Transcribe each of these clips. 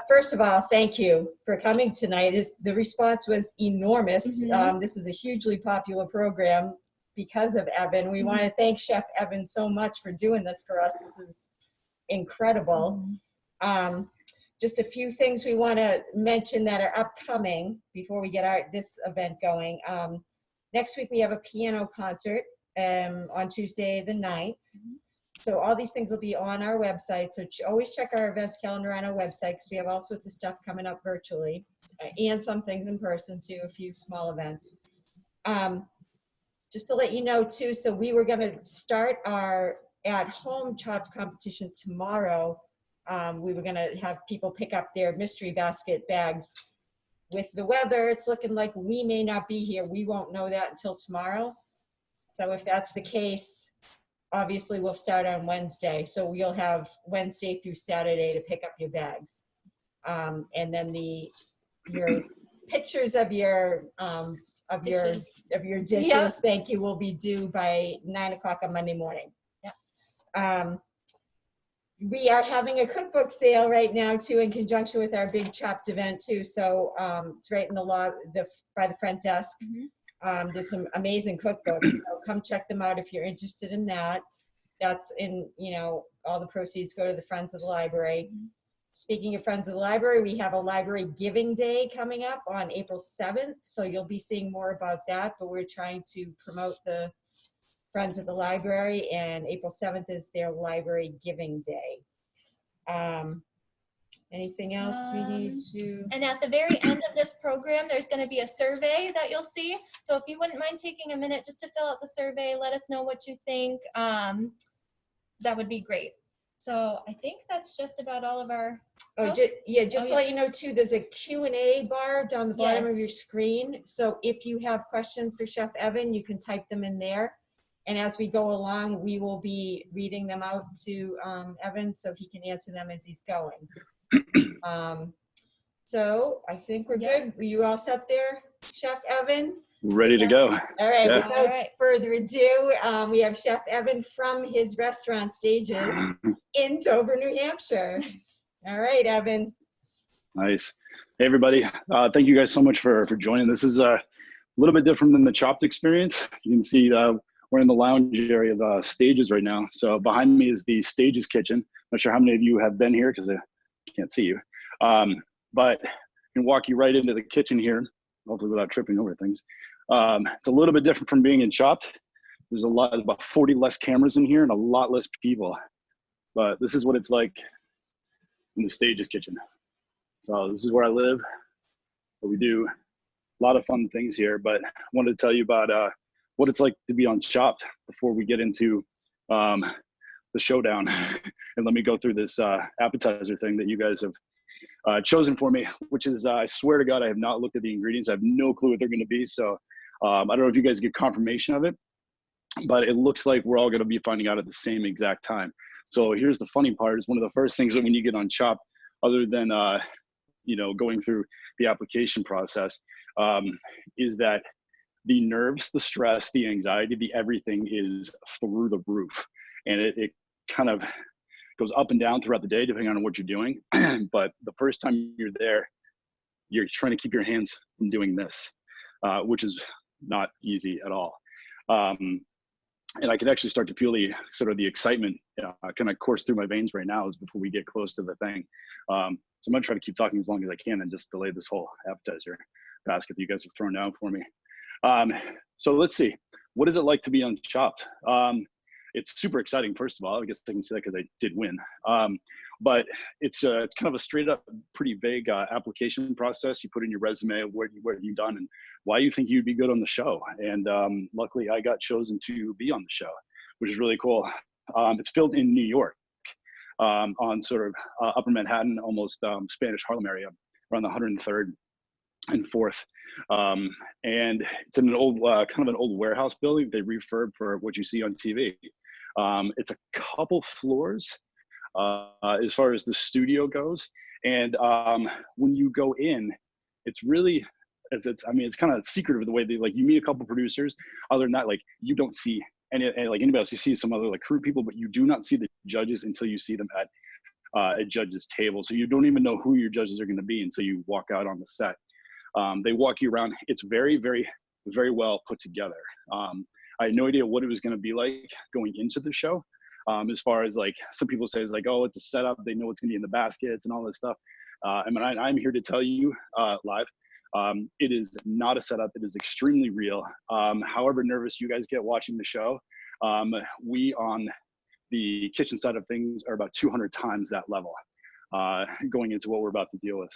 First of all, thank you for coming tonight. The response was enormous. Mm-hmm. This is a hugely popular program because of Evan. We want to thank Chef Evan so much for doing this for us. This is incredible. Just a few things we want to mention that are upcoming before we get this event going. Next week we have a piano concert on Tuesday the 9th. So all these things will be on our website. So always check our events calendar on our website because we have all sorts of stuff coming up virtually and some things in person too, a few small events. Just to let you know too, so we were going to start our at-home chopped competition tomorrow. We were going to have people pick up their mystery basket bags. With the weather, it's looking like we may not be here. We won't know that until tomorrow. So if that's the case, obviously we'll start on Wednesday. So you'll have Wednesday through Saturday to pick up your bags. And then your pictures of your dishes, yeah. thank you, will be due by 9 o'clock on Monday morning. Yeah. We are having a cookbook sale right now too, in conjunction with our big Chopped event too. So it's right in by the front desk. There's some amazing cookbooks, so come check them out if you're interested in that. That's all the proceeds go to the Friends of the Library. Speaking of Friends of the Library, we have a Library Giving Day coming up on April 7th, so you'll be seeing more about that, but we're trying to promote the Friends of the Library, and April 7th is their Library Giving Day. Anything else we need to? And at the very end of this program, there's going to be a survey that you'll see. So if you wouldn't mind taking a minute just to fill out the survey, let us know what you think. That would be great. So I think that's just about all of our. To let you know too, there's a Q&A bar down the bottom of your screen. So if you have questions for Chef Evan, you can type them in there. And as we go along, we will be reading them out to Evan so he can answer them as he's going. So I think we're good. Were you all set there, Chef Evan? Ready to go. All right, without further ado, we have Chef Evan from his restaurant Stages in Dover, New Hampshire. All right, Evan. Nice. Hey, everybody. Thank you guys so much for joining. This is a little bit different than the Chopped experience. You can see we're in the lounge area of Stages right now. So behind me is the Stages kitchen. Not sure how many of you have been here because I can't see you. But I can walk you right into the kitchen here, hopefully without tripping over things. It's a little bit different from being in Chopped. There's about 40 less cameras in here and a lot less people. But this is what it's like in the Stages kitchen. So this is where I live, what we do. A lot of fun things here, but I wanted to tell you about what it's like to be on Chopped before we get into the showdown. And let me go through this appetizer thing that you guys have chosen for me, which is, I swear to God, I have not looked at the ingredients. I have no clue what they're gonna be. So I don't know if you guys get confirmation of it, but it looks like we're all gonna be finding out at the same exact time. So here's the funny part, is one of the first things that when you get on Chopped, other than going through the application process, is that the nerves, the stress, the anxiety, the everything is through the roof. And it kind of goes up and down throughout the day, depending on what you're doing. But the first time you're there, you're trying to keep your hands from doing this, which is not easy at all. And I can actually start to feel the excitement kind of course through my veins right now as before we get close to the thing. So I'm gonna try to keep talking as long as I can and just delay this whole appetizer basket that you guys have thrown down for me. So let's see, what is it like to be on Chopped? It's super exciting, first of all. I guess I can say that because I did win. But it's kind of a straight up, pretty vague application process. You put in your resume, what you've done and why you think you'd be good on the show. And luckily I got chosen to be on the show, which is really cool. It's filmed in New York, on sort of Upper Manhattan, almost Spanish Harlem area, around the 103rd and 4th. And it's in an old, kind of an old warehouse building they refurb for what you see on TV. It's a couple floors as far as the studio goes. And when you go in, it's really, it's kind of secretive the way they, like, you meet a couple producers. Other than that, like, you don't see any like anybody else. You see some other like crew people, but you do not see the judges until you see them at a judge's table. So you don't even know who your judges are going to be until you walk out on the set. They walk you around. It's very, very, very well put together. I had no idea what it was going to be like going into the show. As far as like some people say, it's like, oh, it's a setup. They know what's going to be in the baskets and all this stuff. I mean, I'm here to tell you live, it is not a setup. It is extremely real. However nervous you guys get watching the show, we on the kitchen side of things are about 200 times that level going into what we're about to deal with.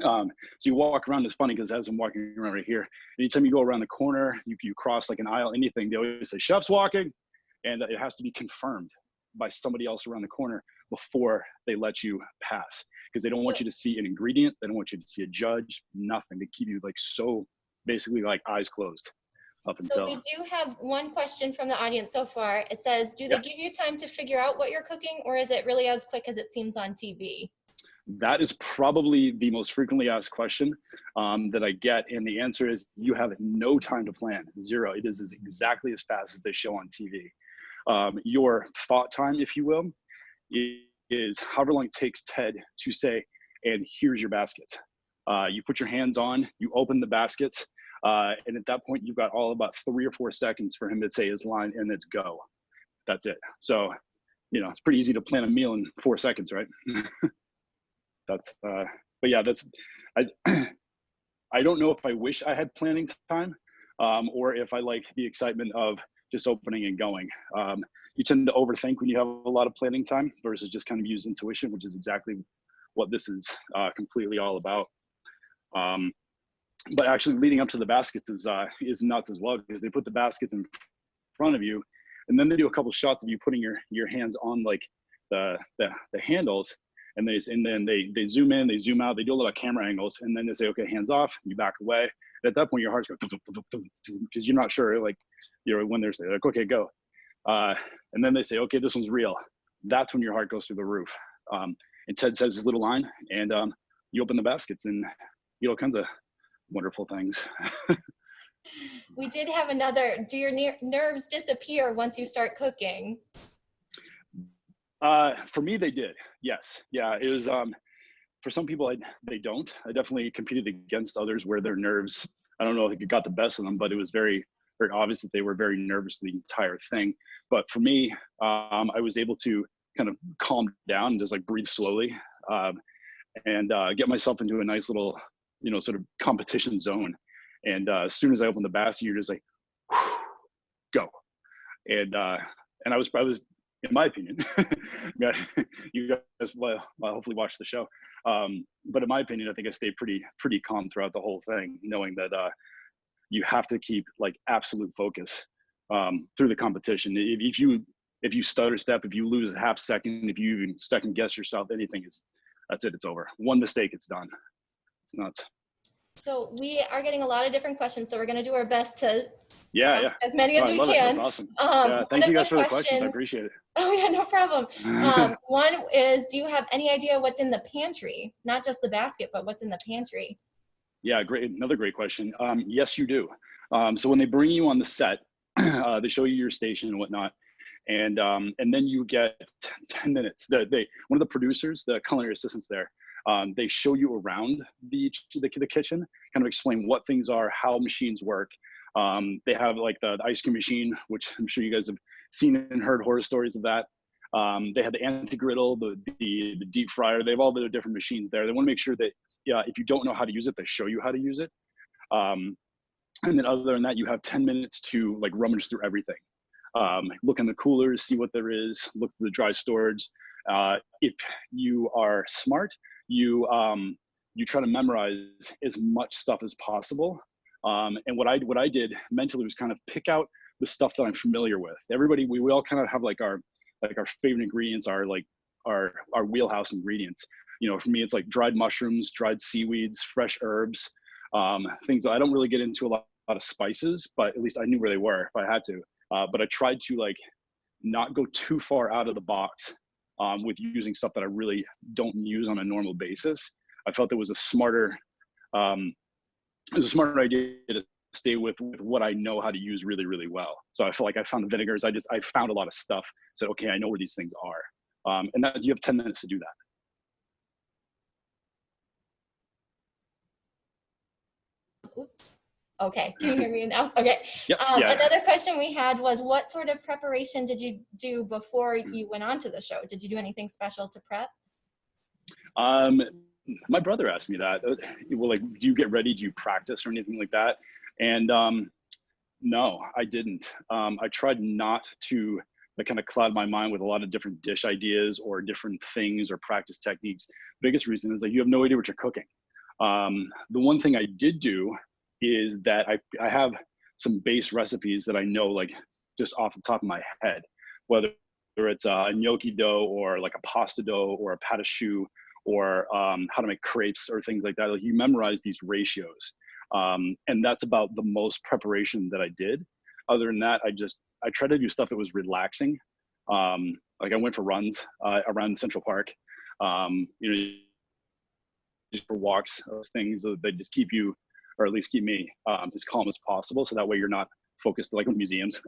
So you walk around, it's funny because as I'm walking around right here, anytime you go around the corner, you cross like an aisle, anything, they always say, chef's walking, and it has to be confirmed by somebody else around the corner before they let you pass, because they don't want you to see an ingredient, they don't want you to see a judge, nothing. They keep you like so basically like eyes closed up until. So we do have one question from the audience so far. It says, do they give you time to figure out what you're cooking, or is it really as quick as it seems on TV? That is probably the most frequently asked question that I get. And the answer is you have no time to plan, zero. It is exactly as fast as they show on TV. Your thought time, if you will, is however long it takes Ted to say, and here's your basket. You put your hands on, you open the baskets, and at that point, you've got all about 3 or 4 seconds for him to say his line, and it's go. That's it. So, you know, it's pretty easy to plan a meal in 4 seconds, right? That's, but yeah, that's, I don't know if I wish I had planning time or if I like the excitement of just opening and going. You tend to overthink when you have a lot of planning time versus just kind of use intuition, which is exactly what this is completely all about. But actually leading up to the baskets is nuts as well, because they put the baskets in front of you, and then they do a couple shots of you putting your hands on like the handles. And then they zoom in, they zoom out, they do a lot of camera angles, and then they say, okay, hands off, you back away. And at that point, your heart's going because you're not sure, like, when they're saying, like, okay, go. And then they say, okay, this one's real. That's when your heart goes through the roof. And Ted says his little line, and you open the baskets, and you do all kinds of wonderful things. We did have another, do your nerves disappear once you start cooking? For me, they did. Yes. Yeah. It was, for some people, they don't. I definitely competed against others where their nerves, I don't know if it got the best of them, but it was very, very obvious that they were very nervous the entire thing. But for me, I was able to kind of calm down and just like breathe slowly and get myself into a nice little, sort of competition zone. And as soon as I opened the basket, you're just like, go. And I was, in my opinion, you guys will hopefully watch the show. But in my opinion, I think I stayed pretty calm throughout the whole thing, knowing that you have to keep like absolute focus through the competition. If you stutter step, if you lose a half second, if you even second guess yourself, anything that's it. It's over. One mistake, it's done. It's nuts. So we are getting a lot of different questions, so we're going to do our best to as many as we can. That's awesome. Thank you guys for the questions. I appreciate it. Oh yeah, no problem. One is, do you have any idea what's in the pantry? Not just the basket, but what's in the pantry? Yeah, great. Another great question. Yes, you do. So when they bring you on the set, they show you your station and whatnot, and then you get 10 minutes. One of the producers, the culinary assistants there, they show you around the kitchen, kind of explain what things are, how machines work. They have like the ice cream machine, which I'm sure you guys have seen and heard horror stories of that. They have the anti-griddle, the deep fryer. They have all the different machines there. They want to make sure that if you don't know how to use it, they show you how to use it. And then other than that, you have 10 minutes to like rummage through everything. Look in the coolers, see what there is, look through the dry storage. If you are smart, you try to memorize as much stuff as possible. And what I did mentally was kind of pick out the stuff that I'm familiar with. Everybody, we all kind of have like our favorite ingredients, our wheelhouse ingredients. For me, it's like dried mushrooms, dried seaweeds, fresh herbs, things that I don't really get into a lot of spices, but at least I knew where they were if I had to. But I tried to like not go too far out of the box with using stuff that I really don't use on a normal basis. I felt it was a smarter idea to stay with what I know how to use really, really well. So I feel like I found the vinegars. I found a lot of stuff. Said, okay, I know where these things are. And that you have 10 minutes to do that. Oops. Okay, can you hear me now? Okay. Yep, yeah. Another question we had was, what sort of preparation did you do before you went on to the show? Did you do anything special to prep? My brother asked me that. Well, like, do you get ready? Do you practice or anything like that? And no, I didn't. I tried not to kind of cloud my mind with a lot of different dish ideas or different things or practice techniques. Biggest reason is that you have no idea what you're cooking. The one thing I did do is that I have some base recipes that I know, like, just off the top of my head, whether it's a gnocchi dough or like a pasta dough or a pâte à choux or how to make crepes or things like that. Like, you memorize these ratios. And that's about the most preparation that I did. Other than that, I try to do stuff that was relaxing. Like, I went for runs around Central Park, you know, just for walks, those things that just keep you, or at least keep me, as calm as possible. So that way you're not focused, like with museums,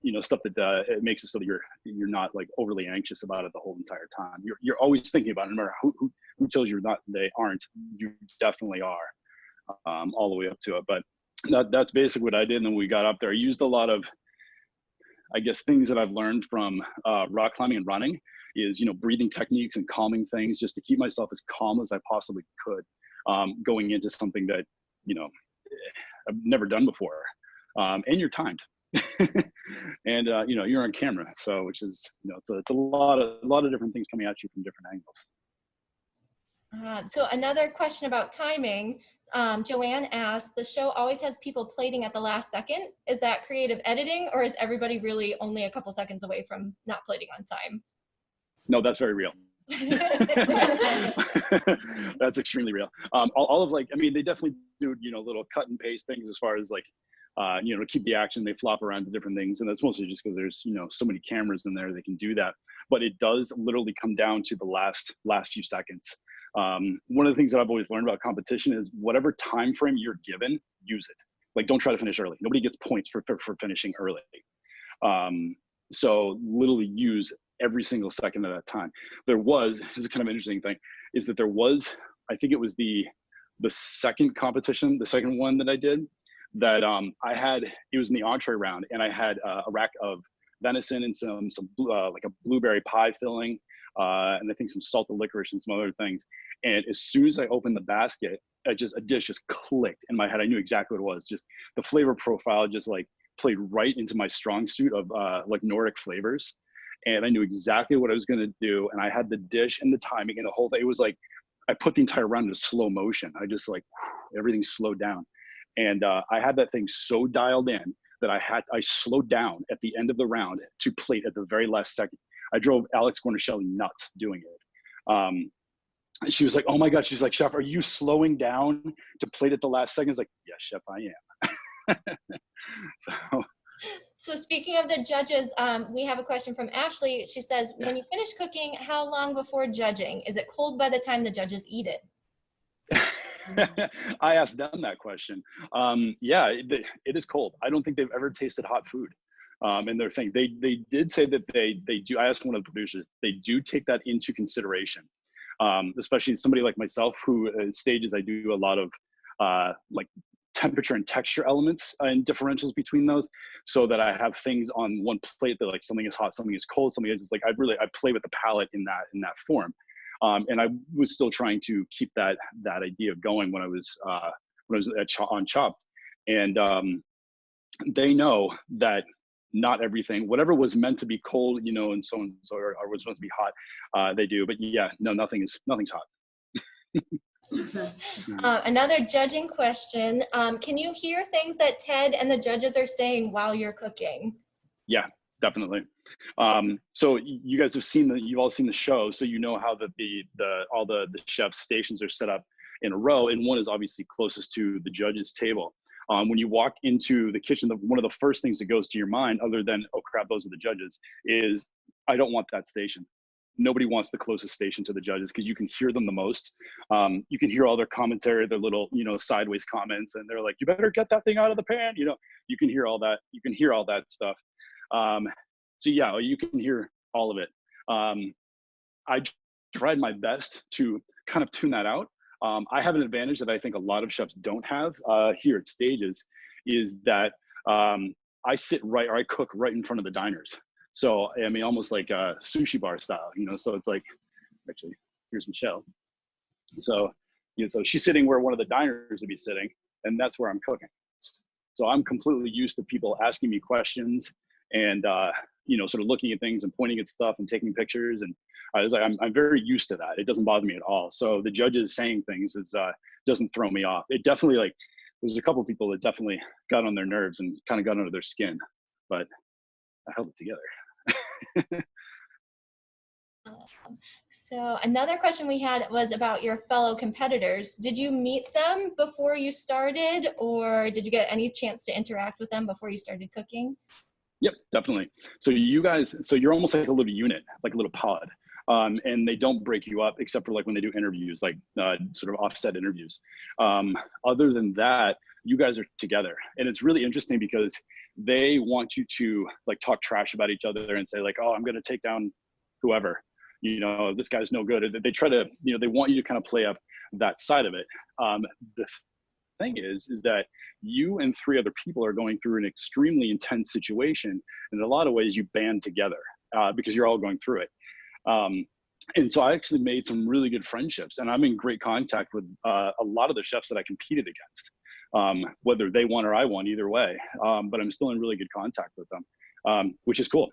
you know, stuff that it makes it so that you're not like overly anxious about it the whole entire time. You're always thinking about it, no matter who tells you they aren't. You definitely are, all the way up to it. But that's basically what I did. And then we got up there. I used a lot of, I guess, things that I've learned from rock climbing and running, is, you know, breathing techniques and calming things, just to keep myself as calm as I possibly could, going into something that, you know, I've never done before. And you're timed. And you know, you're on camera, so, which is, you know, it's a lot of different things coming at you from different angles. So another question about timing. Joanne asked, the show always has people plating at the last second. Is that creative editing, or is everybody really only a couple seconds away from not plating on time? No, that's very real. That's extremely real. All of, like, I mean, they definitely do, you know, little cut and paste things as far as, like, you know, to keep the action. They flop around to different things, and that's mostly just because there's, you know, so many cameras in there, they can do that. But it does literally come down to the last few seconds. One of the things that I've always learned about competition is whatever time frame you're given, use it. Like, don't try to finish early. Nobody gets points for finishing early. So literally use every single second of that time. This is kind of an interesting thing, is that there was, I think it was the second competition, the second one that I did, that I had, it was in the entree round, and I had a rack of venison and some like a blueberry pie filling, and I think some salted licorice and some other things. And as soon as I opened the basket, a dish just clicked in my head. I knew exactly what it was. Just the flavor profile just like played right into my strong suit of like Nordic flavors. And I knew exactly what I was going to do. And I had the dish and the timing and the whole thing. It was like, I put the entire round into slow motion. I just, like, everything slowed down. And I had that thing so dialed in that I slowed down at the end of the round to plate at the very last second. I drove Alex Guarnaschelli nuts doing it. She was like, oh my God, she's like, Chef, are you slowing down to plate at the last second? I was like, yes, Chef, I am. So speaking of the judges, we have a question from Ashley. She says, when you finish cooking, how long before judging? Is it cold by the time the judges eat it? I asked them that question. Yeah, it is cold. I don't think they've ever tasted hot food. And their thing, they did say that they do. I asked one of the producers, they do take that into consideration, especially somebody like myself, who stages, I do a lot of like temperature and texture elements and differentials between those, so that I have things on one plate that, like, something is hot, something is cold, something is just like, I play with the palate in that form. And I was still trying to keep that idea going when I was on Chopped. And they know that not everything, whatever was meant to be cold, you know, and so or was meant to be hot, they do. But yeah, no, nothing's hot. Another judging question. Can you hear things that Ted and the judges are saying while you're cooking? Yeah, definitely. So you guys have you've all seen the show, so you know how all the chefs' stations are set up in a row, and one is obviously closest to the judges' table. When you walk into the kitchen, one of the first things that goes to your mind, other than, oh crap, those are the judges, is I don't want that station. Nobody wants the closest station to the judges, because you can hear them the most. You can hear all their commentary, their little, you know, sideways comments, and they're like, you better get that thing out of the pan. You know, you can hear all that. You can hear all that stuff. So yeah, you can hear all of it. I tried my best to kind of tune that out. I have an advantage that I think a lot of chefs don't have here at Stages, is that I sit right, or I cook right in front of the diners. So, I mean, almost like a sushi bar style, you know, so it's like, actually, here's Michelle. So, you know, so she's sitting where one of the diners would be sitting, and that's where I'm cooking. So I'm completely used to people asking me questions and, you know, sort of looking at things and pointing at stuff and taking pictures. And I was like, I'm very used to that. It doesn't bother me at all. So the judges saying things doesn't throw me off. It definitely, like, there's a couple of people that definitely got on their nerves and kind of got under their skin, but I held it together. So another question we had was about your fellow competitors. Did you meet them before you started, or did you get any chance to interact with them before you started cooking? Yep, definitely. So you guys, so you're almost like a little unit, like a little pod. And they don't break you up except for like when they do interviews, like sort of offset interviews. Other than that, you guys are together. And it's really interesting because they want you to like talk trash about each other and say like, oh, I'm gonna take down whoever, you know, this guy's no good. They try to, you know, they want you to kind of play up that side of it. The thing is that you and 3 other people are going through an extremely intense situation. In a lot of ways you band together because you're all going through it. And so I actually made some really good friendships, and I'm in great contact with a lot of the chefs that I competed against, whether they won or I won, either way. But I'm still in really good contact with them, which is cool.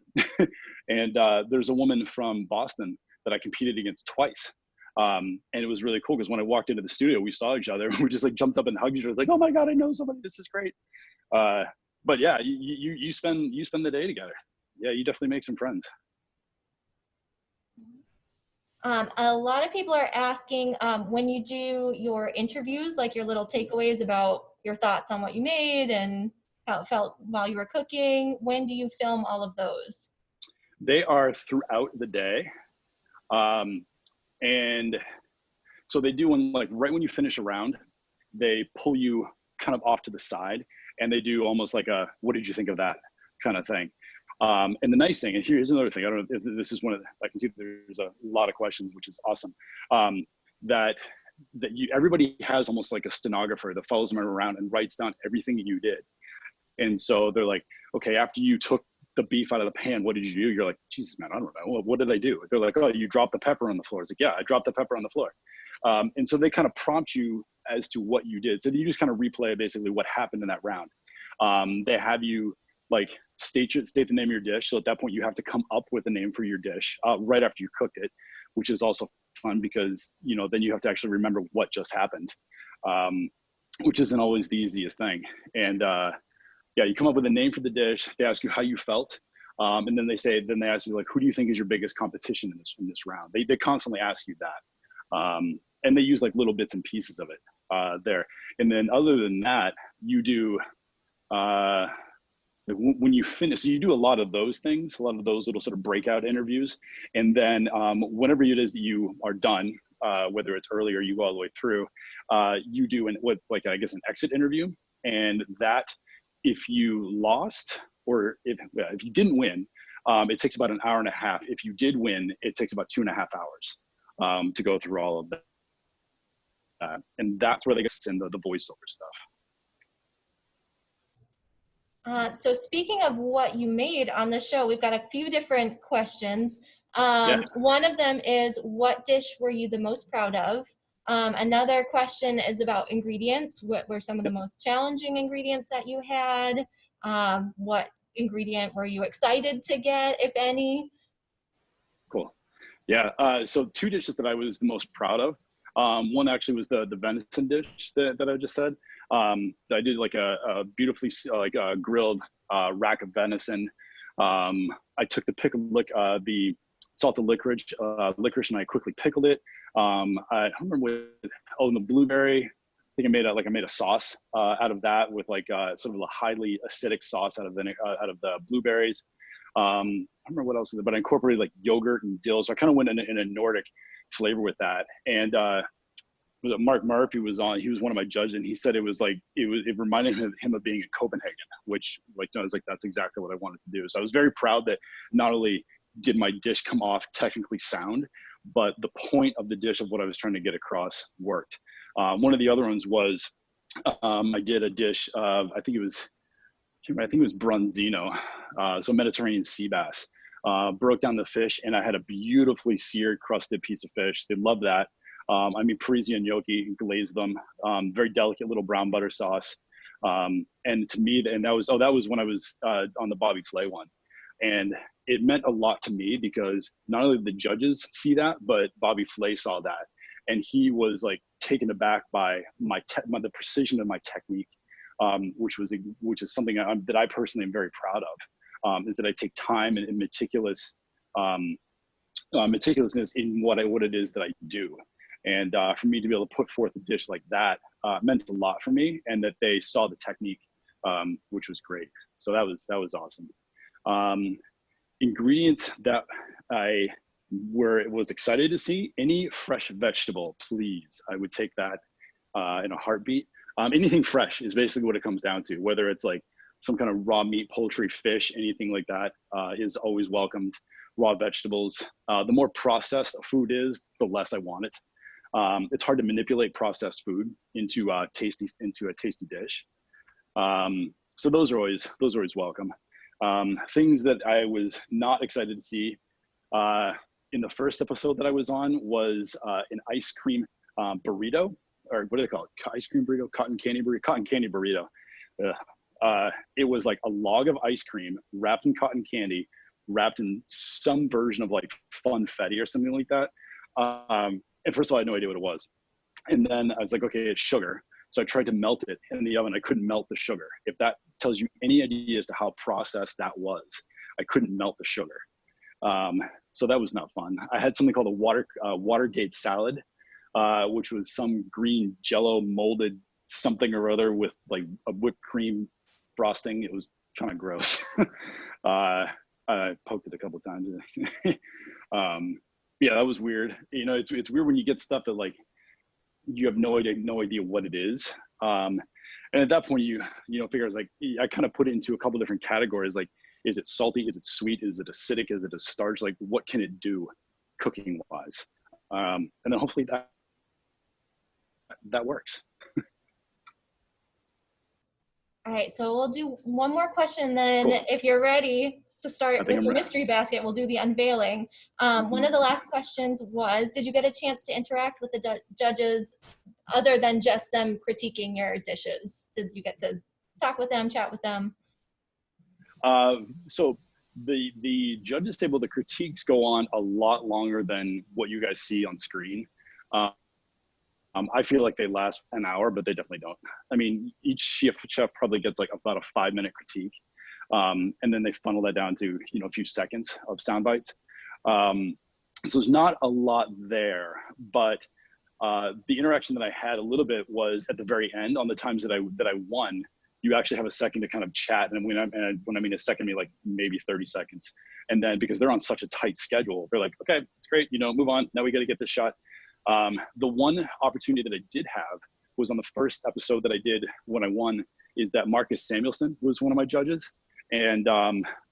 And there's a woman from Boston that I competed against twice. And it was really cool because when I walked into the studio, we saw each other. We just like jumped up and hugged each other, like, "Oh my God, I know somebody! This is great." But yeah, you spend the day together. Yeah, you definitely make some friends. A lot of people are asking when you do your interviews, like your little takeaways about your thoughts on what you made and how it felt while you were cooking. When do you film all of those? They are throughout the day. And so they do one, like right when you finish a round, they pull you kind of off to the side and they do almost like a, what did you think of that kind of thing. And the nice thing, and here's another thing, I don't know if this is one of the, I can see there's a lot of questions, which is awesome, that everybody has almost like a stenographer that follows them around and writes down everything that you did. And so they're like, okay, after you took the beef out of the pan, what did you do? You're like, Jesus, man, I don't know. Well, what did I do? They're like, oh, you dropped the pepper on the floor. It's like, yeah, I dropped the pepper on the floor. And so they kind of prompt you as to what you did. So you just kind of replay basically what happened in that round. They have you like state the name of your dish. So at that point you have to come up with a name for your dish right after you cooked it, which is also fun because, you know, then you have to actually remember what just happened, which isn't always the easiest thing. And yeah, you come up with a name for the dish. They ask you how you felt. And then they ask you like, who do you think is your biggest competition in this round? They constantly ask you that. And they use like little bits and pieces of it there. And then other than that, you do, when you finish, so you do a lot of those things, a lot of those little sort of breakout interviews. And then whenever it is that you are done, whether it's early or you go all the way through, you do an exit interview. And that, if you lost or if you didn't win, it takes about an hour and a half. If you did win, it takes about 2.5 hours to go through all of that. And that's where they get in the voiceover stuff. So speaking of what you made on the show, we've got a few different questions. One of them is, what dish were you the most proud of? Another question is about ingredients. What were some of the most challenging ingredients that you had? What ingredient were you excited to get, if any? Cool. Yeah, so 2 dishes that I was the most proud of. One actually was the venison dish that I just said. I did like a beautifully grilled rack of venison. I took the salted licorice, and I quickly pickled it. I don't remember and the blueberry. I think I made a sauce out of that with like sort of a highly acidic sauce out of the blueberries. I don't remember what else, but I incorporated like yogurt and dill. So I kind of went in a Nordic flavor with that. And Mark Murphy was on. He was one of my judges, and he said it reminded him of being in Copenhagen, which I was like, that's exactly what I wanted to do. So I was very proud that not only did my dish come off technically sound, but the point of the dish of what I was trying to get across worked. One of the other ones was I did a dish of, I think it was bronzino, so Mediterranean sea bass. Broke down the fish, and I had a beautifully seared, crusted piece of fish. They love that. I mean, Parisian gnocchi, glazed them, very delicate little brown butter sauce. And to me, and that was when I was on the Bobby Flay one. And it meant a lot to me because not only did the judges see that, but Bobby Flay saw that. And he was like taken aback by the precision of my technique, which is something that I personally am very proud of, is that I take time and meticulousness in what it is that I do. And for me to be able to put forth a dish like that meant a lot for me, and that they saw the technique, which was great. So that was awesome. Ingredients that I was excited to see, any fresh vegetable, please. I would take that in a heartbeat. Anything fresh is basically what it comes down to, whether it's like some kind of raw meat, poultry, fish, anything like that is always welcomed. Raw vegetables. The more processed a food is, the less I want it. It's hard to manipulate processed food into a tasty dish. So those are always welcome. Things that I was not excited to see in the first episode that I was on was an ice cream burrito, or what do they call it? Ice cream burrito, cotton candy burrito. It was like a log of ice cream wrapped in cotton candy, wrapped in some version of like funfetti or something like that. And first of all, I had no idea what it was. And then I was like, okay, it's sugar. So I tried to melt it in the oven. I couldn't melt the sugar. If that tells you any idea as to how processed that was, I couldn't melt the sugar. So that was not fun. I had something called a Watergate salad, which was some green Jello molded something or other with like a whipped cream frosting. It was kind of gross. I poked it a couple of times. Yeah, that was weird. You know, it's weird when you get stuff that like you have no idea what it is. And at that point, you figure it's like, I kind of put it into a couple different categories. Like, is it salty? Is it sweet? Is it acidic? Is it a starch? Like, what can it do cooking wise? And then hopefully that works. All right, so we'll do one more question, then cool. If you're ready to start with your mystery basket, we'll do the unveiling. One of the last questions was, did you get a chance to interact with the judges other than just them critiquing your dishes? Did you get to talk with them, chat with them? So the judges table, the critiques go on a lot longer than what you guys see on screen. I feel like they last an hour, but they definitely don't. I mean, each chef probably gets like about a 5-minute critique. And then they funnel that down to, a few seconds of sound bites. So there's not a lot there, but the interaction that I had a little bit was at the very end. On the times that I won, you actually have a second to kind of chat. And when I mean a second, I mean like maybe 30 seconds. And then because they're on such a tight schedule, they're like, okay, it's great. Move on. Now we got to get this shot. The one opportunity that I did have was on the first episode that I did when I won, is that Marcus Samuelson was one of my judges. And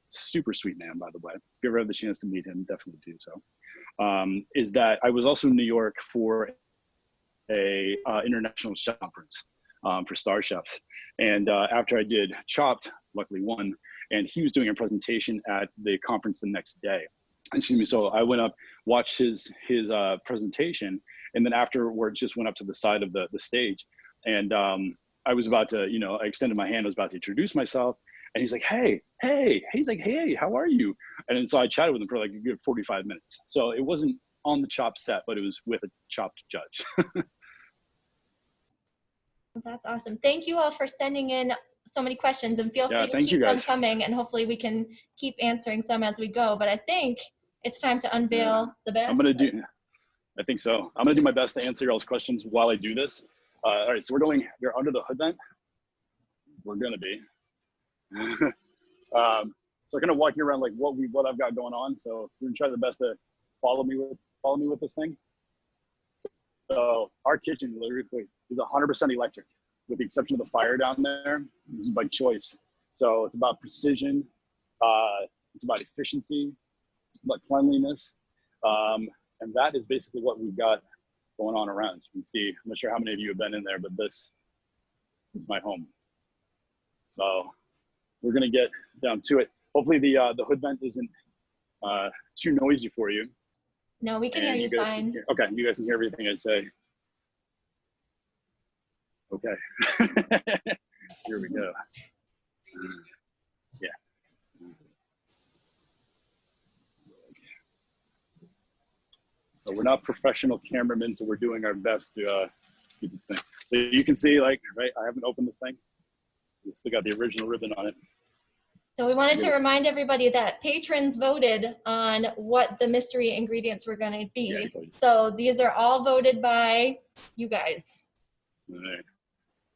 super sweet man, by the way. If you ever have the chance to meet him, definitely do so. Is that I was also in New York for a international chef conference for star chefs. And after I did Chopped, luckily won, and he was doing a presentation at the conference the next day. Excuse me. So I went up, watched his presentation, and then afterwards just went up to the side of the stage. And I was about to, I extended my hand, I was about to introduce myself. And he's like, hey, he's like, hey, how are you? And then so I chatted with him for like a good 45 minutes. So it wasn't on the Chopped set, but it was with a Chopped judge. That's awesome. Thank you all for sending in so many questions, and feel free to keep them coming, and hopefully we can keep answering some as we go. But I think it's time to unveil the basket. I think so. I'm going to do my best to answer y'all's questions while I do this. All right, so we're under the hood vent. We're going to be. So I'm gonna walk you around like what I've got going on. So we're gonna try the best to follow me with this thing. So our kitchen literally is 100% electric, with the exception of the fire down there. This is by choice. So it's about precision. It's about efficiency. cleanliness. And that is basically what we've got going on around. You can see, I'm not sure how many of you have been in there, but this is my home. So we're gonna get down to it. Hopefully the hood vent isn't too noisy for you. No, we can hear you fine. Okay, you guys can hear everything I say. Okay, here we go. Yeah. So we're not professional cameramen, so we're doing our best to keep this thing. So you can see, like, right, I haven't opened this thing. We still got the original ribbon on it. So we wanted to remind everybody that patrons voted on what the mystery ingredients were going to be. Yeah, so these are all voted by you guys. All right.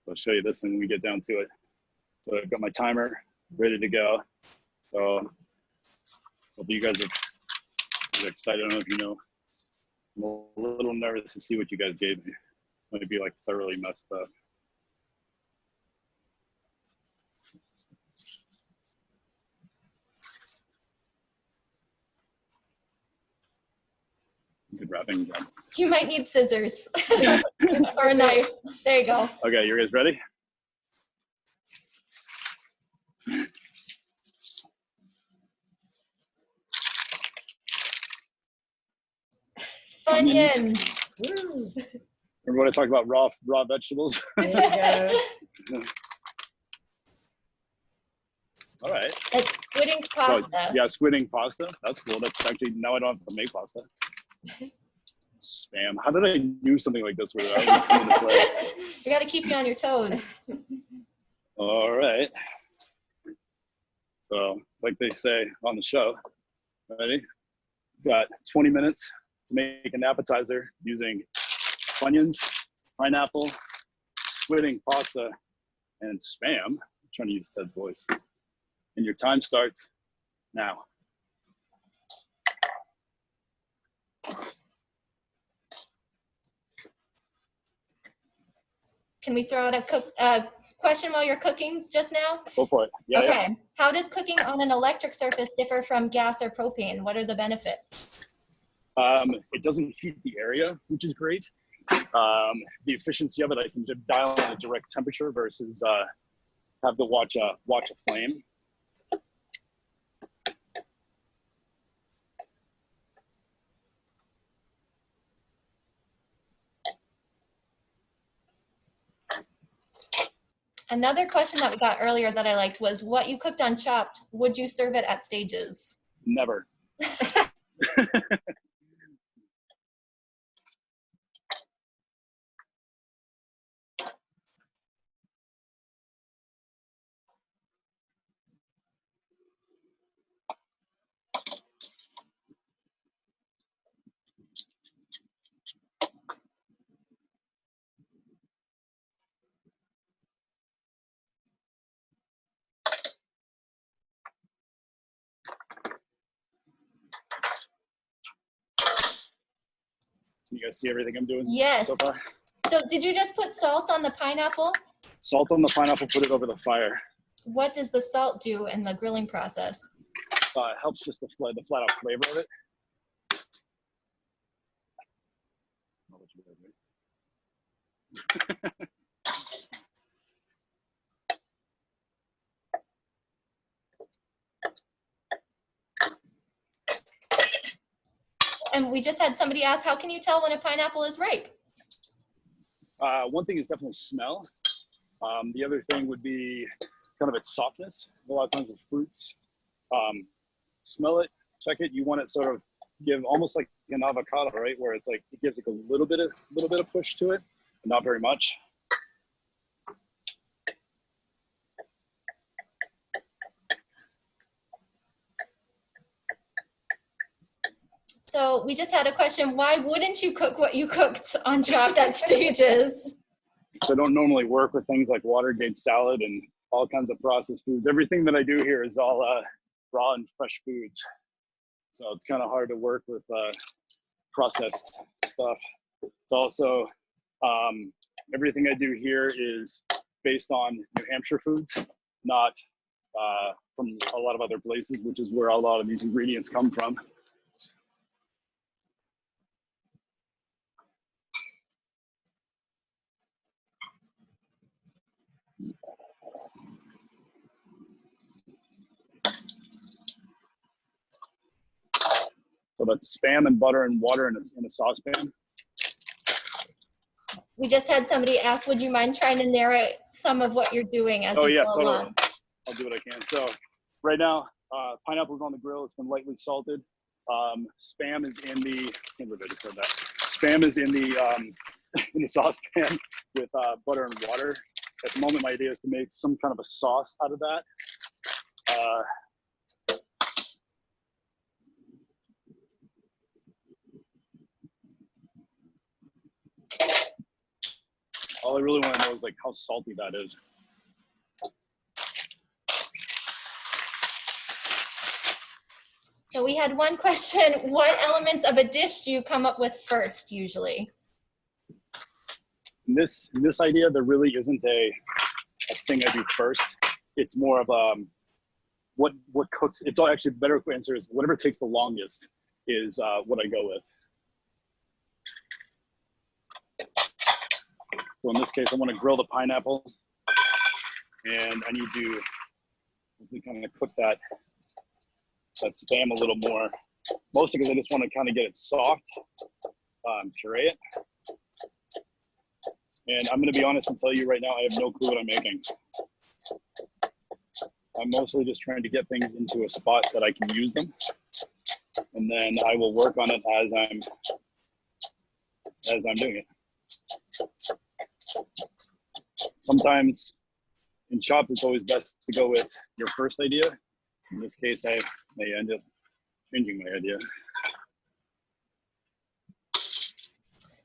I'll show you this when we get down to it. So I've got my timer ready to go. So hope you guys are excited. I don't know if you know. I'm a little nervous to see what you guys gave me. Might be like thoroughly messed up. Good wrapping job. You might need scissors or a knife. There you go. Okay, you guys ready? Onions. Remember when I talked about raw vegetables? There you go. All right. It's squid ink pasta. Oh, yeah, squid ink pasta. That's cool. That's actually, now I don't have to make pasta. Spam. How did I do something like this without this way? We got to keep you on your toes. All right. So, like they say on the show, ready? Got 20 minutes to make an appetizer using onions, pineapple, squid ink pasta, and Spam. I'm trying to use Ted's voice. And your time starts now. Can we throw out a question while you're cooking just now? Go for it. Yeah, okay. Yeah. How does cooking on an electric surface differ from gas or propane? What are the benefits? It doesn't heat the area, which is great. The efficiency of it, I can just dial in a direct temperature versus have to watch a flame. Another question that we got earlier that I liked was, what you cooked on Chopped, would you serve it at stages? Never. You guys see everything I'm doing Yes. so far? So did you just put salt on the pineapple? Salt on the pineapple, put it over the fire. What does the salt do in the grilling process? It helps just the flat out flavor of it. And we just had somebody ask, how can you tell when a pineapple is ripe? One thing is definitely smell. The other thing would be kind of its softness. A lot of times with fruits, smell it, check it. You want it sort of give almost like an avocado, right? Where it's like it gives like a little bit of push to it, but not very much. So we just had a question, why wouldn't you cook what you cooked on Chopped at stages? So I don't normally work with things like Watergate salad and all kinds of processed foods. Everything that I do here is all raw and fresh foods. So it's kind of hard to work with processed stuff. It's also, everything I do here is based on New Hampshire foods, not from a lot of other places, which is where a lot of these ingredients come from. So that's Spam and butter and water in a saucepan. We just had somebody ask, would you mind trying to narrate some of what you're doing as you go along? I'll do what I can. So right now, pineapple's on the grill. It's been lightly salted. Spam is in the, I can't believe I just said that. Spam is in the saucepan with butter and water. At the moment, my idea is to make some kind of a sauce out of that. All I really want to know is like how salty that is. So we had one question, what elements of a dish do you come up with first usually? In this idea, there really isn't a thing I do first. It's more of what cooks. It's all actually better answer is whatever takes the longest is what I go with. So in this case, I want to grill the pineapple, and I need to kind of cook that Spam a little more, mostly because I just want to kind of get it soft, puree it. And I'm going to be honest and tell you right now, I have no clue what I'm making. I'm mostly just trying to get things into a spot that I can use them, and then I will work on it as I'm doing it. Sometimes in chopped, it's always best to go with your first idea. In this case, I may end up changing my idea.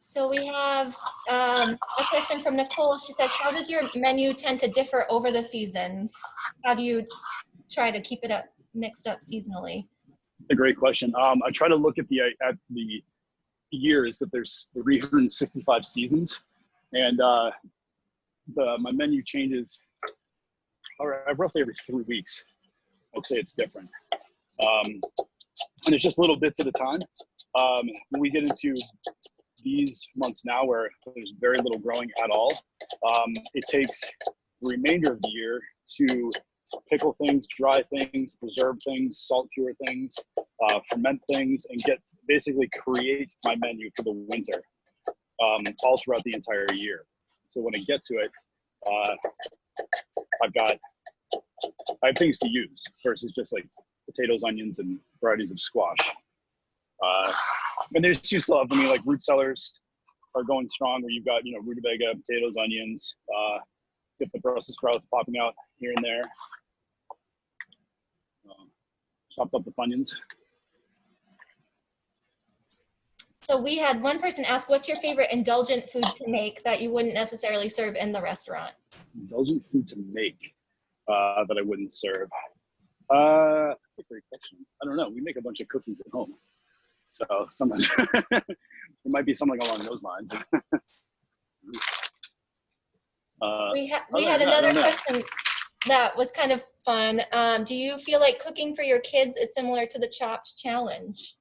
So we have a question from Nicole. She says, how does your menu tend to differ over the seasons? How do you try to keep it mixed up seasonally? A great question. I try to look at the years that there's 365 seasons, and my menu changes roughly every 3 weeks. I'd say it's different. And it's just little bits at a time. When we get into these months now where there's very little growing at all, it takes the remainder of the year to pickle things, dry things, preserve things, salt cure things, ferment things, and basically create my menu for the winter, all throughout the entire year. So when I get to it, I have things to use versus just like potatoes, onions, and varieties of squash. And there's two still have, like root cellars are going strong, where you've got, rutabaga, potatoes, onions, get the Brussels sprouts popping out here and there. Chopped up the Funyuns. So we had one person ask, what's your favorite indulgent food to make that you wouldn't necessarily serve in the restaurant? Indulgent food to make that I wouldn't serve. That's a great question. I don't know. We make a bunch of cookies at home. So sometimes it might be something along those lines. We had another question that was kind of fun. Do you feel like cooking for your kids is similar to the Chopped challenge?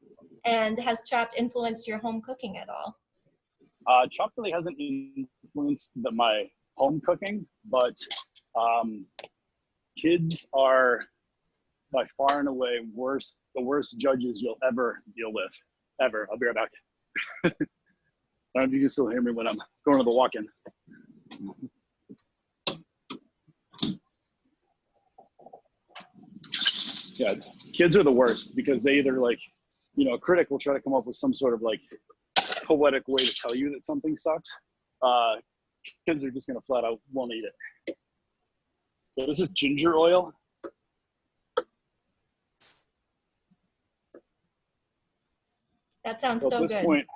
And has Chopped influenced your home cooking at all? Chopped really hasn't influenced my home cooking, but kids are by far and away the worst judges you'll ever deal with, ever. I'll be right back. I don't know if you can still hear me when I'm going to the walk-in. Yeah, kids are the worst because they either a critic will try to come up with some sort of poetic way to tell you that something sucks. Kids are just gonna flat out won't eat it. So this is ginger oil. That sounds so good. Point,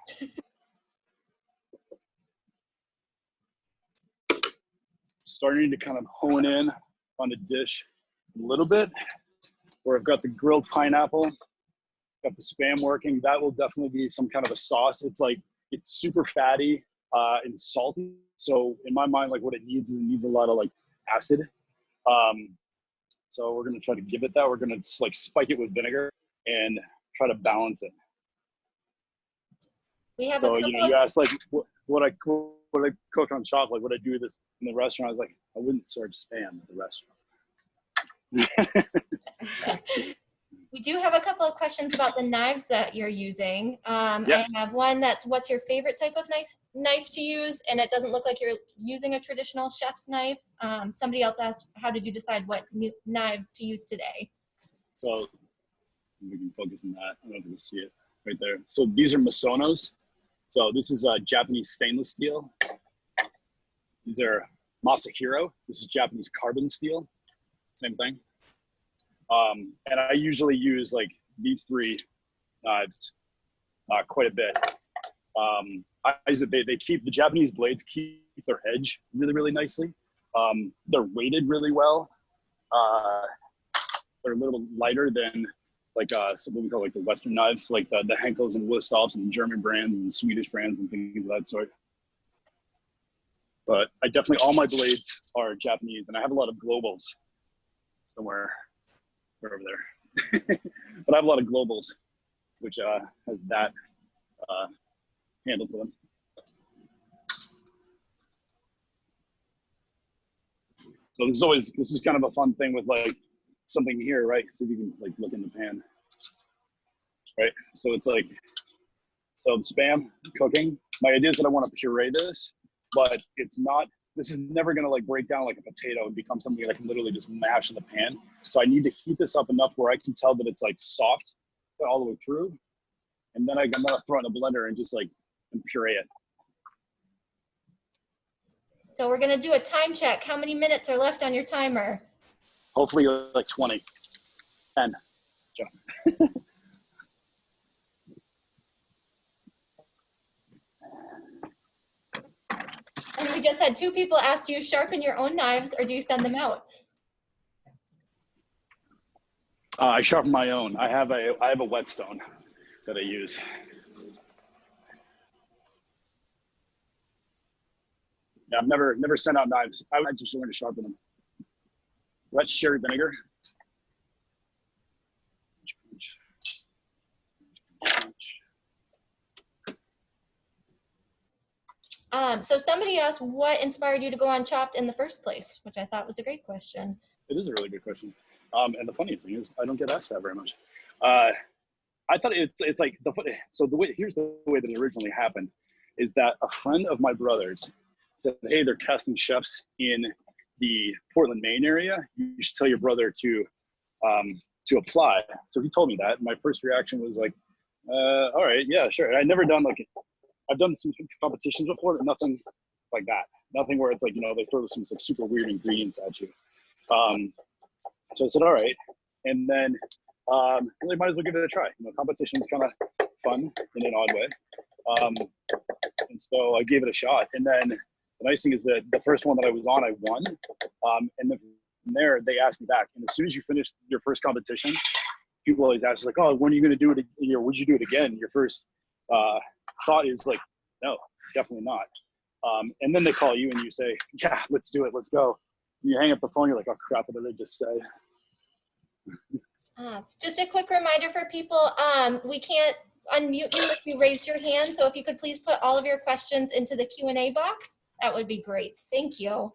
starting to kind of hone in on the dish a little bit, where I've got the grilled pineapple, got the Spam working. That will definitely be some kind of a sauce. It's super fatty and salty. So in my mind, what it needs a lot of acid. So we're gonna try to give it that. We're gonna spike it with vinegar and try to balance it. We have so you asked what I cook on Chopped, would I do this in the restaurant? I was like, I wouldn't serve Spam at the restaurant. We do have a couple of questions about the knives that you're using. I have one that's, what's your favorite type of knife to use? And it doesn't look like you're using a traditional chef's knife. Somebody else asked, how did you decide what knives to use today? So we can focus on that. I don't know if you can see it right there. So these are Masonos. So this is Japanese stainless steel. These are Masahiro. This is Japanese carbon steel. Same thing. And I usually use like these three knives quite a bit. I use it, they keep, the Japanese blades keep their edge really, really nicely. They're weighted really well. They're a little lighter than like what we call like the Western knives, like the Henkels and Wusthoffs and German brands and Swedish brands and things of that sort. But I definitely, all my blades are Japanese, and I have a lot of globals somewhere. They're over there. But I have a lot of globals, which has that handle to them. So this is kind of a fun thing with like something here, right? So you can like look in the pan, right? So it's like, so the Spam cooking, my idea is that I want to puree this, but it's not, this is never going to like break down like a potato and become something that I can literally just mash in the pan. So I need to heat this up enough where I can tell that it's like soft all the way through. And then I'm going to throw it in a blender and just like and puree it. So we're going to do a time check. How many minutes are left on your timer? Hopefully like 20, 10. And we just had two people ask, do you sharpen your own knives or do you send them out? I sharpen my own. I have a whetstone that I use. Yeah, I've never sent out knives. I just learned to sharpen them. That's sherry vinegar. So somebody asked, what inspired you to go on Chopped in the first place, which I thought was a great question. It is a really good question. And the funniest thing is I don't get asked that very much. I thought it's like, here's the way that it originally happened, is that a friend of my brother's said, hey, they're casting chefs in the Portland, Maine area. You should tell your brother to apply. So he told me that. My first reaction was like, all right, yeah, sure. And I'd never done I've done some competitions before, but nothing like that. Nothing where it's like, they throw some like super weird ingredients at you. So I said, all right. And then really might as well give it a try. Competition's kind of fun in an odd way. And so I gave it a shot. And then the nice thing is that the first one that I was on, I won. And then from there, they asked me back. And as soon as you finish your first competition, people always ask, like, oh, when are you going to do it? Would you do it again? Your first thought is like, no, definitely not. And then they call you and you say, yeah, let's do it. Let's go. And you hang up the phone. You're like, oh, crap, what did I just say? Just a quick reminder for people, we can't unmute you if you raised your hand. So if you could please put all of your questions into the Q&A box, that would be great. Thank you.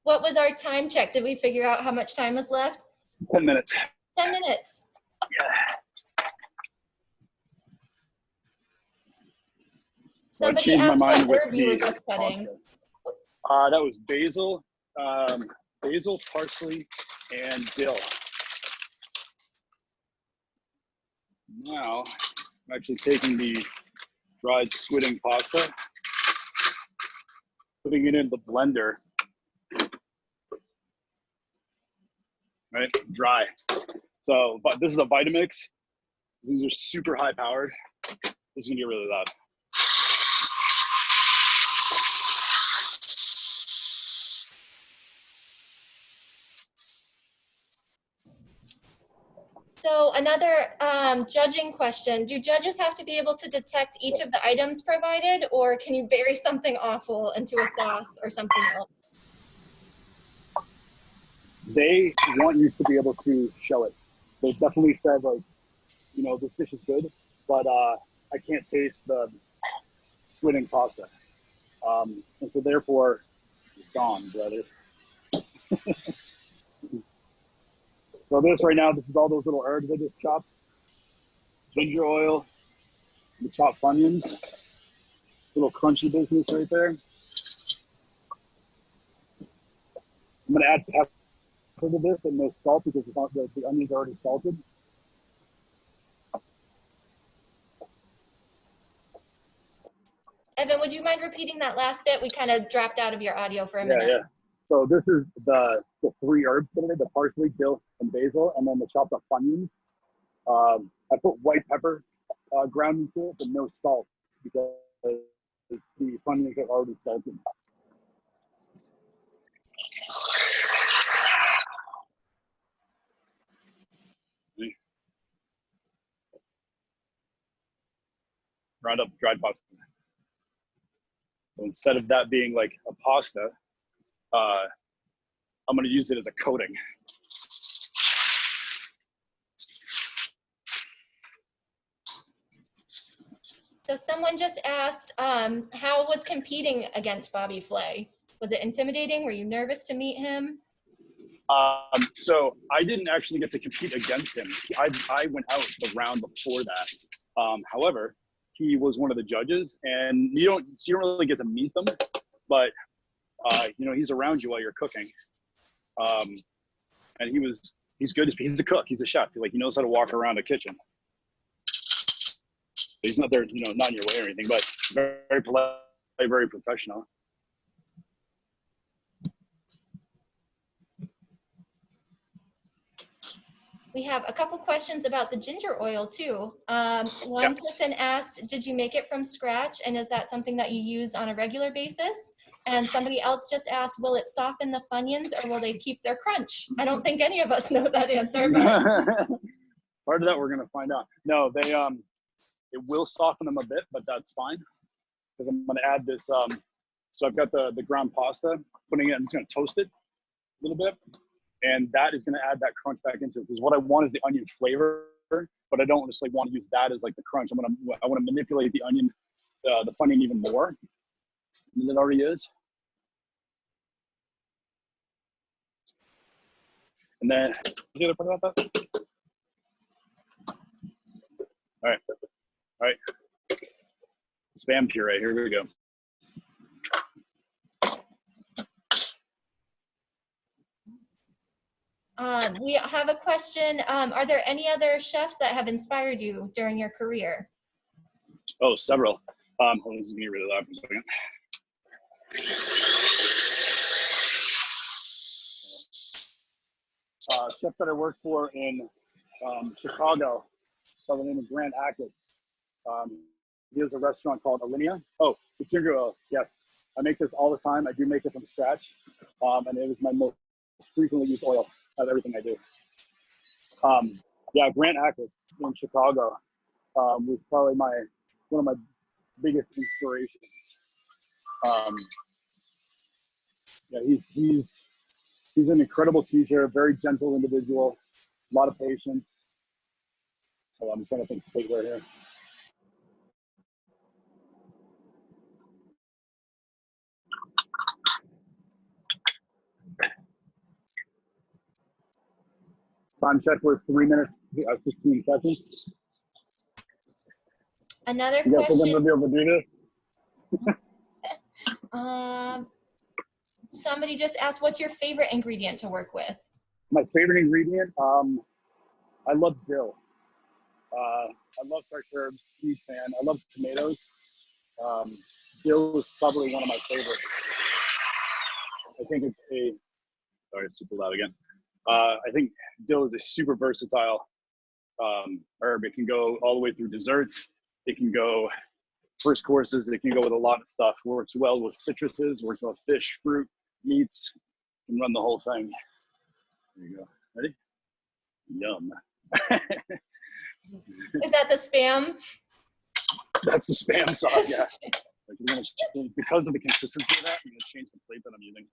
What was our time check? Did we figure out how much time was left? 10 minutes. 10 minutes. Yeah. So somebody asked what herb you were just cutting. That was basil, parsley, and dill. Now, I'm actually taking the dried squidding pasta, putting it in the blender, right, dry. So, but this is a Vitamix. These are super high powered. This is gonna get really loud. So another judging question, do judges have to be able to detect each of the items provided, or can you bury something awful into a sauce or something else? They want you to be able to show it. They definitely said, like, this dish is good, but I can't taste the squidding pasta. And so therefore, it's gone, brother. So this right now, this is all those little herbs I just chopped. Ginger oil, the chopped onions, little crunchy business right there. I'm gonna add pepper to this and no salt because the onion's already salted. Evan, would you mind repeating that last bit? We kind of dropped out of your audio for a minute. Yeah. So this is the 3 herbs today, the parsley, dill, and basil, and then the chopped up onions. I put white pepper ground into it, but no salt because the onions are already salted. Ground up dried pasta. So instead of that being like a pasta, I'm going to use it as a coating. So someone just asked, how was competing against Bobby Flay? Was it intimidating? Were you nervous to meet him? So I didn't actually get to compete against him. I went out the round before that. However, he was one of the judges, and you don't really get to meet them, but he's around you while you're cooking. And he's good. He's a cook. He's a chef. He knows how to walk around a kitchen. He's not there, not in your way or anything, but very polite, very professional. We have a couple questions about the ginger oil too. One person asked, did you make it from scratch? And is that something that you use on a regular basis? And somebody else just asked, will it soften the Funyuns or will they keep their crunch? I don't think any of us know that answer. But... Part of that we're gonna find out. No, it will soften them a bit, but that's fine. Because I'm gonna add this, so I've got the ground pasta, putting it, I'm just gonna toast it a little bit. And that is going to add that crunch back into it because what I want is the onion flavor, but I don't just want to use that as like the crunch. I want to manipulate the onion, the Funyun even more than it already is. And then, the other part about that? All right. Spam puree. Here we go. We have a question. Are there any other chefs that have inspired you during your career? Oh, several. Hold on, this is gonna be really loud for a second. Chef that I worked for in Chicago by the name of Grant Ackett. He has a restaurant called Alinea. Oh, the ginger oil. Yes, I make this all the time. I do make it from scratch, and it is my most frequently used oil of everything I do. Grant Ackett in Chicago was probably one of my biggest inspirations. He's an incredible teacher, very gentle individual, a lot of patience. So I'm trying to think right here. Time check was 3 minutes, 15 seconds. Another you guys question. Think I'm gonna be able to do this? Somebody just asked, what's your favorite ingredient to work with? My favorite ingredient, I love dill. I love fresh herbs, huge fan. I love tomatoes. Dill is probably one of my favorites. I think sorry, it's super loud again. I think dill is a super versatile herb. It can go all the way through desserts. It can go first courses. It can go with a lot of stuff. Works well with citruses, works well with fish, fruit, meats. Can run the whole thing. There you go. Ready? Yum. Is that the Spam? That's the Spam sauce, yeah. Because of the consistency of that, I'm going to change the plate that I'm using.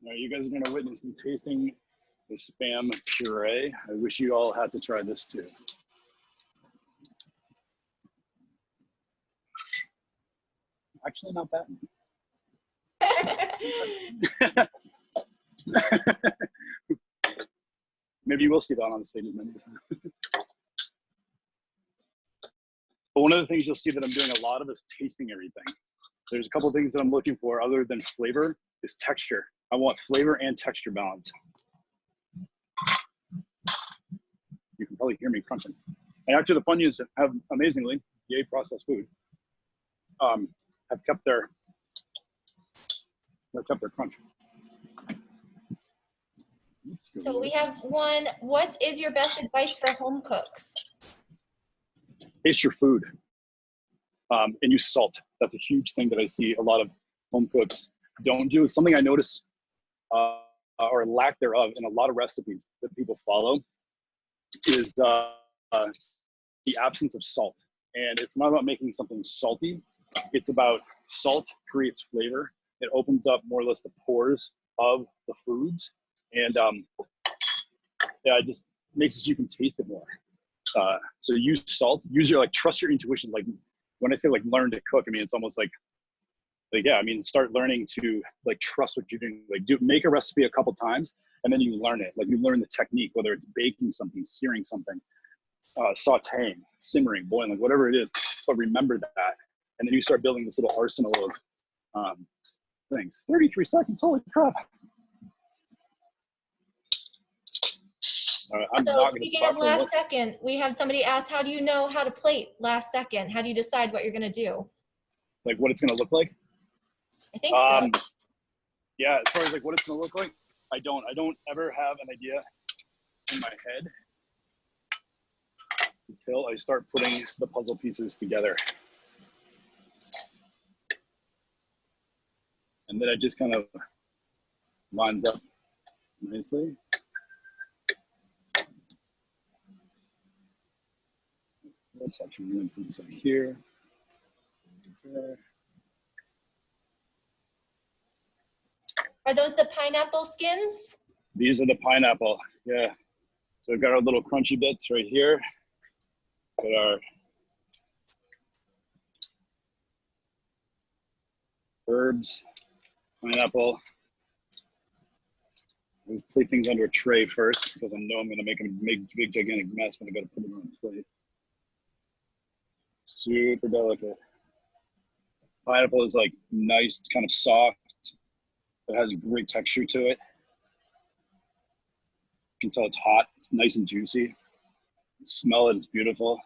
All right, you guys are going to witness me tasting the Spam puree. I wish you all had to try this too. Actually, not bad. Maybe you will see that on the stages. But one of the things you'll see that I'm doing a lot of is tasting everything. There's a couple of things that I'm looking for other than flavor is texture. I want flavor and texture balance. You can probably hear me crunching. And actually the Funyuns have amazingly, yay processed food, have kept their crunch. So we have one, what is your best advice for home cooks? Taste your food and use salt. That's a huge thing that I see a lot of home cooks don't do. Something I notice or lack thereof in a lot of recipes that people follow is the absence of salt. And it's not about making something salty. It's about salt creates flavor. It opens up more or less the pores of the foods. And yeah, it just makes it so you can taste it more. So use salt, use your, trust your intuition. Like when I say learn to cook, I mean, it's almost like yeah, I mean, start learning to trust what you're doing. Make a recipe a couple times and then you learn it. You learn the technique, whether it's baking something, searing something, sauteing, simmering, boiling, whatever it is. But remember that. And then you start building this little arsenal of things. 33 seconds, holy crap. So speaking of last second, we have somebody asked, how do you know how to plate last second? How do you decide what you're gonna do? What it's gonna look like? I think so. Yeah, as far as what it's gonna look like, I don't ever have an idea in my head until I start putting the puzzle pieces together. And then it just kind of lines up nicely. Let's actually really put this up here. There. Are those the pineapple skins? These are the pineapple, yeah. So we've got our little crunchy bits right here. Got our herbs, pineapple. We'll plate things under a tray first because I know I'm gonna make a big gigantic mess when I gotta put them on a plate. Super delicate. Pineapple is nice, it's kind of soft. It has a great texture to it. You can tell it's hot, it's nice and juicy. You smell it, it's beautiful.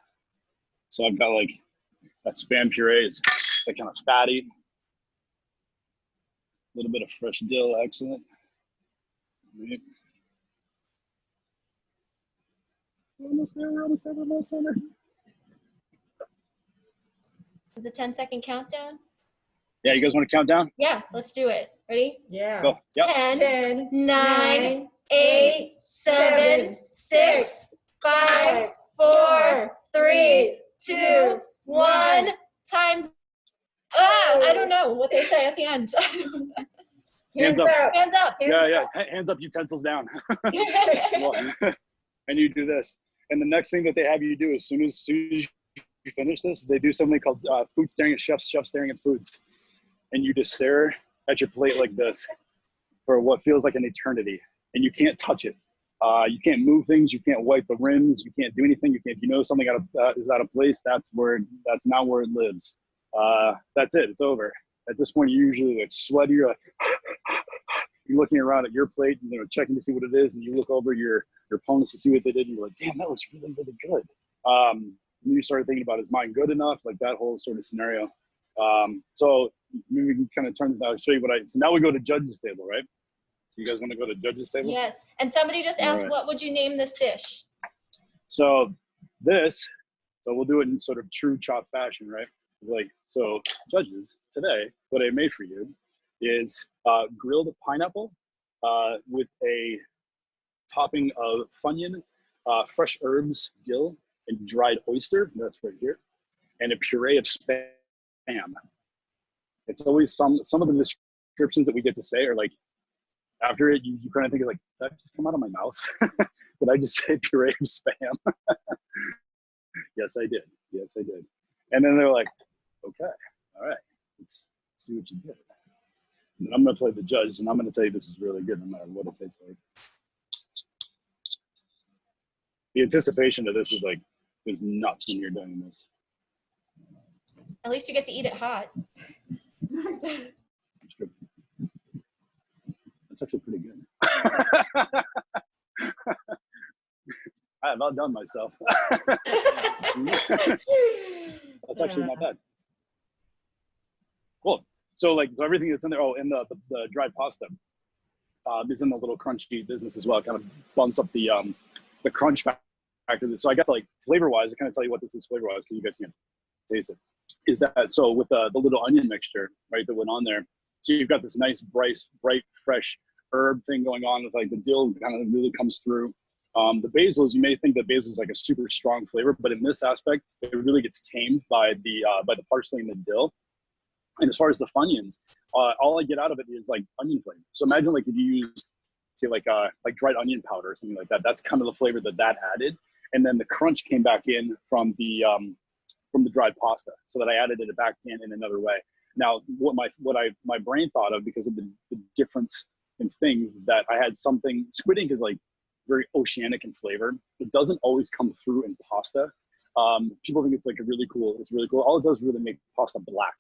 So I've got that Spam puree is kind of fatty. A little bit of fresh dill, excellent. Right. Almost there. The 10-second countdown? Yeah, you guys want to count down? Yeah, let's do it. Ready? Yeah. Go. Yep. 10, 9, 8, 7, 6, 5, 4, 3, 2, 1. Time's I don't know what they say at the end. Hands up. Hands up. Yeah. Hands up, utensils down. And you do this. And the next thing that they have you do as soon as you finish this, they do something called food staring at chefs, chef staring at foods. And you just stare at your plate like this for what feels like an eternity. And you can't touch it. You can't move things. You can't wipe the rims. You can't do anything. If you know something is out of place, that's not where it lives. That's it. It's over. At this point, you're usually sweaty. You're you're looking around at your plate and checking to see what it is, and you look over your opponents to see what they did, and you're like, damn, that looks really, really good. And you start thinking about, is mine good enough? That whole sort of scenario. So maybe we can kind of turn this out and show you so now we go to judges table, right? So you guys want to go to judges table? Yes. And somebody just asked, what would you name this dish? So we'll do it in sort of true chop fashion, right? So judges, today, what I made for you is grilled pineapple with a topping of Funyun, fresh herbs, dill, and dried oyster. That's right here. And a puree of Spam. It's always some of the descriptions that we get to say are after it, you kind of think did that just come out of my mouth? Did I just say puree of Spam? Yes, I did. And then they're like, okay, all right, let's see what you did. And I'm going to play the judge, and I'm going to tell you this is really good no matter what it tastes like. The anticipation of this is nuts when you're doing this. At least you get to eat it hot. That's good. That's actually pretty good. I have outdone myself. That's actually not bad. Cool. So so everything that's in there, and the dried pasta is in the little crunchy business as well. It kind of bumps up the crunch factor. So I got flavor-wise, I kind of tell you what this is flavor-wise because you guys can't taste it. Is that so with the little onion mixture, right, that went on there. So you've got this nice bright, fresh herb thing going on with the dill kind of really comes through. The basils, you may think that basil is a super strong flavor, but in this aspect, it really gets tamed by the parsley and the dill. And as far as the Funyuns, all I get out of it is onion flavor. So imagine if you used say dried onion powder or something like that. That's kind of the flavor that added, and then the crunch came back in from the dried pasta, so that I added it back in another way. Now, what my brain thought of because of the difference in things is that I had something. Squid ink is very oceanic in flavor. It doesn't always come through in pasta. People think it's really cool. It's really cool. All it does is really make pasta black,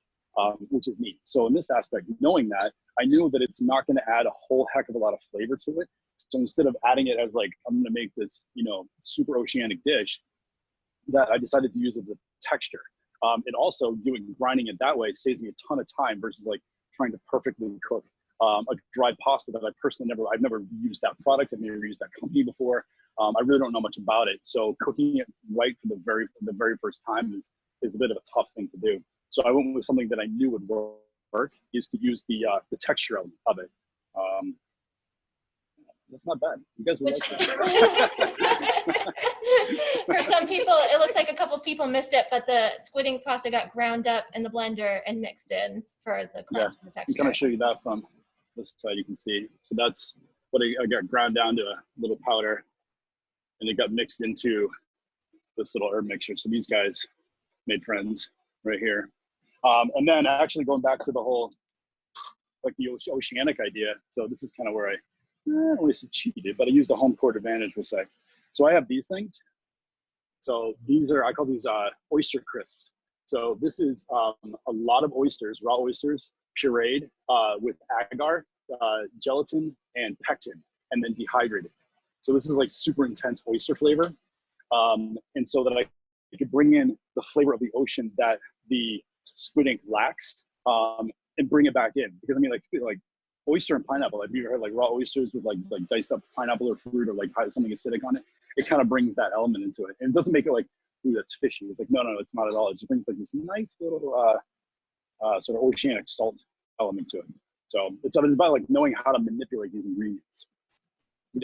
which is neat. So in this aspect, knowing that, I knew that it's not going to add a whole heck of a lot of flavor to it. So instead of adding it as I'm going to make this, super oceanic dish, that I decided to use it as a texture. And also grinding it that way saves me a ton of time versus trying to perfectly cook a dried pasta that I've never used that product. I've never used that company before. I really don't know much about it. So cooking it right for the very first time is a bit of a tough thing to do. So I went with something that I knew would work, is to use the texture of it. That's not bad. You guys will like that. For some people, it looks like a couple people missed it, but the squid ink pasta got ground up in the blender and mixed in for the crunch and the texture. I'm going to show you that from this side. You can see. So that's what I got ground down to a little powder, and it got mixed into this little herb mixture. So these guys made friends right here. And then actually going back to the whole, the oceanic idea. So this is kind of where I don't want to say cheated, but I used the home court advantage, we'll say. So I have these things. So I call these oyster crisps. So this is a lot of oysters, raw oysters, pureed with agar, gelatin, and pectin, and then dehydrated. So this is super intense oyster flavor. And so that I could bring in the flavor of the ocean that the squid ink lacks, and bring it back in. Because oyster and pineapple, have you ever had raw oysters with diced up pineapple or fruit or something acidic on it? It kind of brings that element into it. And it doesn't make it ooh, that's fishy. It's no, it's not at all. It just brings this nice little sort of oceanic salt element to it. So it's about knowing how to manipulate these ingredients.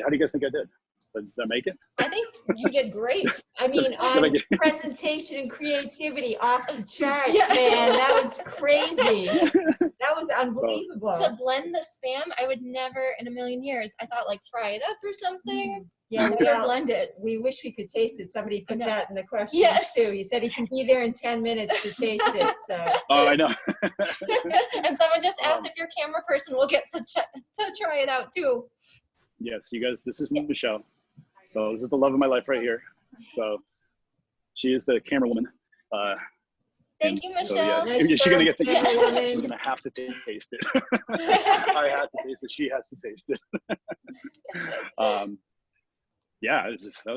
How do you guys think I did? Did I make it? I think you did great. I mean, on presentation and creativity off the charts, man. That was crazy. That was unbelievable. To blend the Spam, I would never in a million years. I thought fry it up or something. Yeah, blend it. We wish we could taste it. Somebody put that in the questions too. He said he can be there in 10 minutes to taste it. So. Oh, I know. And someone just asked if your camera person will get to try it out too. Yes, you guys. This is Michelle. So this is the love of my life right here. So she is the camera woman. Thank you, Michelle. So, yeah, Nice she's gonna get to eat it. She's gonna have to taste it. I have to taste it. She has to taste it. Yeah, that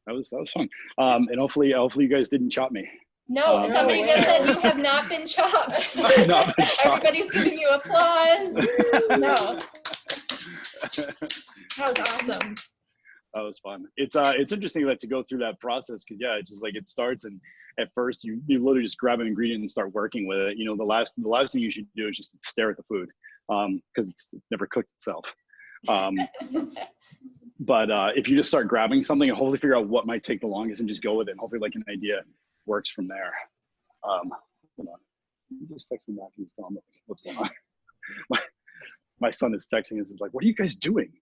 was fun. And hopefully you guys didn't chop me. No, somebody just said you have not been chopped. Not been chopped. Everybody's giving you applause. No. That was awesome. That was fun. It's interesting to go thugh that process because it's just it starts, and at first you literally just grab an ingredient and start working with it. The last thing you should do is just stare at the food because it's never cooked itself. But if you just start grabbing something and hopefully figure out what might take the longest and just go with it, and hopefully an idea works from there. Hold on. I'm just texting back and telling me what's going on. My son is texting us, what are you guys doing?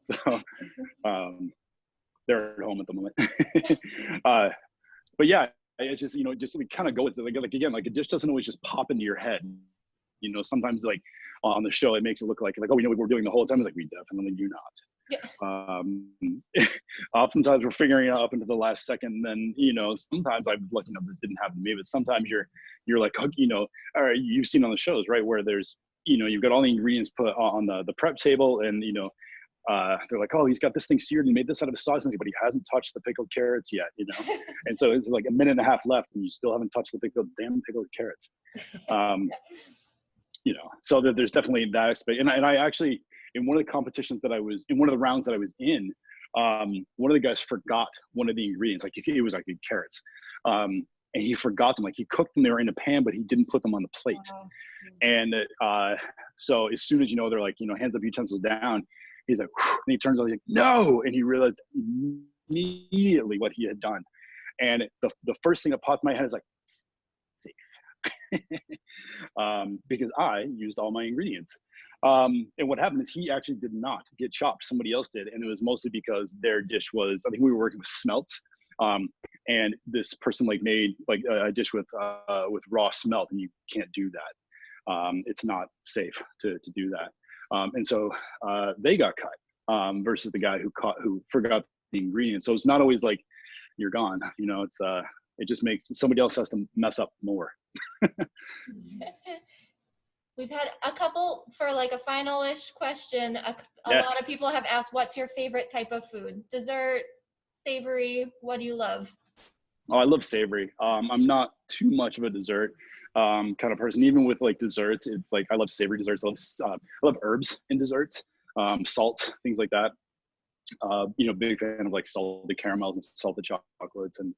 So they're at home at the moment. But yeah, it's just, you know, just like kind of go with it. Like again, like it just doesn't always just pop into your head. You know, sometimes like on the show, it makes it look like, oh, we know what we're doing the whole time. It's like, we definitely do not. Yeah. Oftentimes we're figuring it out up into the last second. And then, you know, sometimes I'm lucky enough this didn't happen to me, but sometimes you're like, you know, or you've seen on the shows, right, where there's, you know, you've got all the ingredients put on the prep table, and, you know, they're like, oh, he's got this thing seared and he made this out of sausage, but he hasn't touched the pickled carrots yet, you know. And so it's like a minute and a half left and you still haven't touched the damn pickled carrots. You know, so there's definitely that aspect. And I actually, in one of the competitions that I was in, one of the rounds that I was in, one of the guys forgot one of the ingredients. Like it was like carrots, and he forgot them. Like he cooked them, they were in a pan, but he didn't put them on the plate. Wow. And so as soon as, you know, they're like, you know, hands up, utensils down, he's like, whew, and he turns on, he's like, no, and he realized immediately what he had done. And the first thing that popped in my head is like, safe. Because I used all my ingredients. And what happened is he actually did not get chopped. Somebody else did. And it was mostly because their dish was, I think we were working with smelts. And this person like made like a dish with raw smelt, and you can't do that. It's not safe to do that. And so they got cut versus the guy who forgot the ingredients. So it's not always like you're gone, you know, it's it just makes somebody else has to mess up more. We've had a couple for like a final-ish question. A lot of people have asked, what's your favorite type of food? Dessert, savory, what do you love? Oh, I love savory. I'm not too much of a dessert kind of person. Even with like desserts, it's like I love savory desserts. I love herbs in desserts, salts, things like that. You know, big fan of like salted caramels and salted chocolates and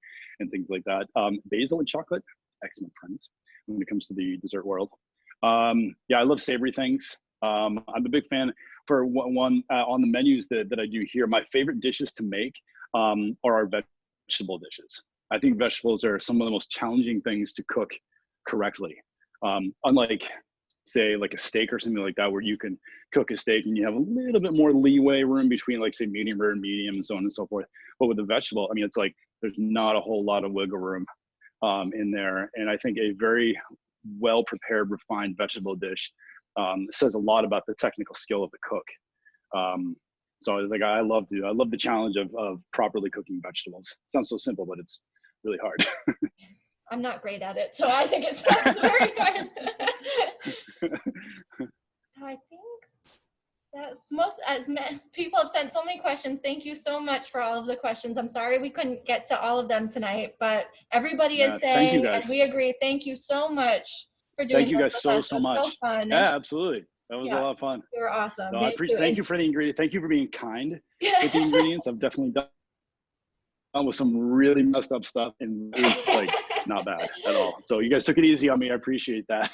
things like that. Basil and chocolate, excellent friends when it comes to the dessert world. Yeah, I love savory things. I'm a big fan for one on the menus that I do here. My favorite dishes to make are our vegetable dishes. I think vegetables are some of the most challenging things to cook correctly. Unlike, say, like a steak or something like that, where you can cook a steak and you have a little bit more leeway room between, like, say, medium rare and medium and so on and so forth. But with the vegetable, I mean, it's like there's not a whole lot of wiggle room in there. And I think a very well prepared, refined vegetable dish says a lot about the technical skill of the cook. So I was like, I love the challenge of properly cooking vegetables. It sounds so simple, but it's really hard. I'm not great at it, so I think it sounds very hard. So I think that's people have sent so many questions. Thank you so much for all of the questions. I'm sorry we couldn't get to all of them tonight, but everybody is saying, and we agree, thank you so much for doing this. Thank you guys so much. So fun. Yeah, absolutely. That was a lot of fun. You were awesome. So thank you for the ingredients. Thank you for being kind with the ingredients. I've definitely done with some really messed up stuff, and it was like not bad at all. So you guys took it easy on me. I appreciate that.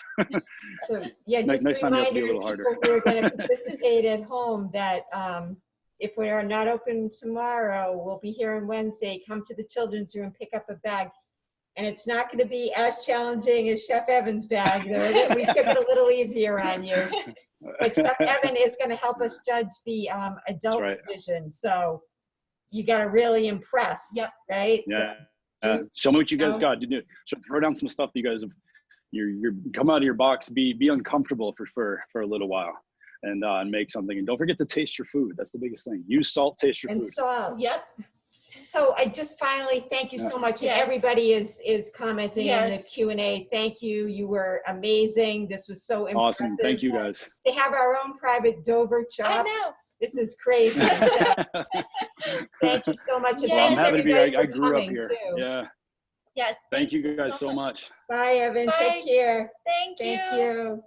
So yeah, just next time you have to be a little harder. People who are going to participate at home that if we are not open tomorrow, we'll be here on Wednesday. Come to the children's room, pick up a bag. And it's not going to be as challenging as Chef Evan's bag. We took it a little easier on you. But Chef Evan is going to help us judge the adult division. So you got to really impress, right? Yeah. Show me what you guys got. Throw down some stuff that you guys have. You're come out of your box. Be uncomfortable for a little while, and make something. And don't forget to taste your food. That's the biggest thing. Use salt. Taste your food. And salt. Yep. So I just finally thank you so much. And everybody is commenting in the Q&A. Thank you. You were amazing. This was so impressive. Awesome. Thank you guys. To have our own private Dover chops. I know. This is crazy. Thank you so much. Yes. Well, I'm happy to be I grew up here. Too. Yeah. Yes. Thank you guys so much. Bye, Evan. Bye. Take care. Thank you. Thank you.